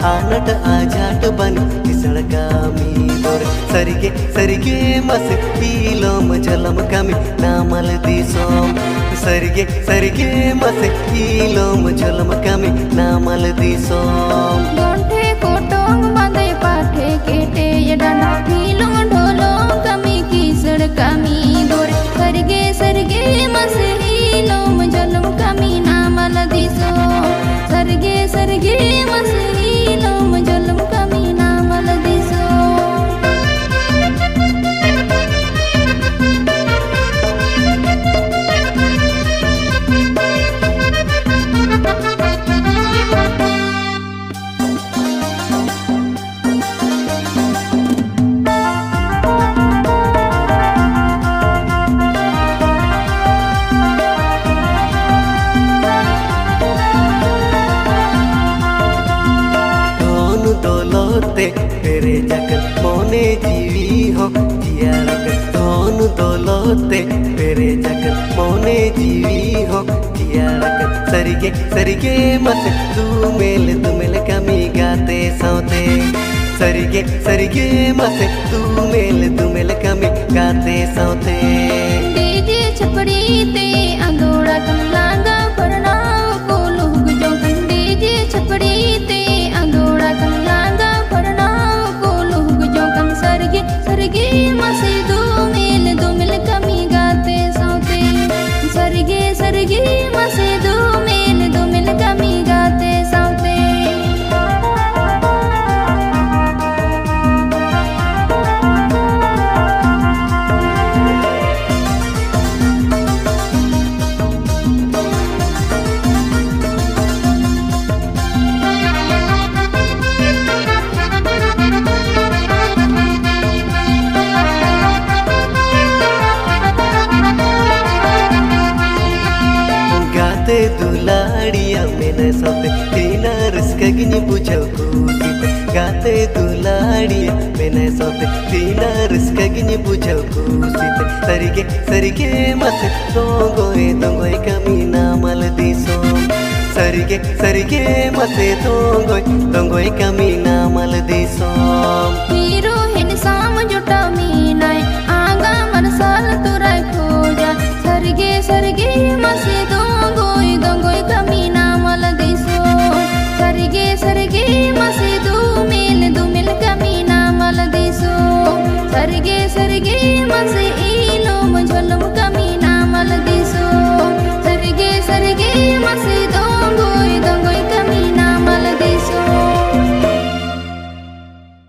आनट आजाट बनी किसड़ कामी दोर सरिगे सरिगे मस पीलोम जलम कमी नामल दिसोम सरिगे सरिगे मस पीलोम जलम कमी नामल दिसोम गोंठे कोटोंग बांधे पाठे केटे यडाना पीलों ढोलों कमी किसड़ कमी दोर सरिगे सरिगे मस पीलोम जलम कमी नामल दिसोम सरगे सरगे मसलीलो मजलम कमी नामल दिसो तेरे जगत मोने जीवी हो जिया रगत दोन दौलते तेरे जगत मोने जीवी हो जिया रगत सरिगे सरिगे मत तू मेल कमी गाते सौते सरिगे सरिगे मत तू मेल कमी गाते सौते डीजे छपड़ी ते अंदोड़ा कमलांगा परना को लोग जो डीजे छपड़ी ते अंदोड़ा कमलांगा सरगे मसे दो मिल कमी गाते सौते सरगे सरगे मसे दो मिल कमी गाते सौते दुलाड़िया मैंने सोते तीना रिस्कगिनी पूछो कूसीते गाते दुलाड़िया मैंने सोते तीना रिस्कगिनी पूछो कूसीते सरिगे सरिगे मस दोंगोय कमी नामल दिसो सरिगे सरिगे मसे दोंगोय कमी नामल दिसो हीरो हिन साम जुटा मीनाय आगा मन साल तुराय खोजा सरगे सरगे मसे दोंगोय कमी नामल दिसो सरगे सरगे मसे दो मिल कमी नामल दिसो सरगे सरगे मसे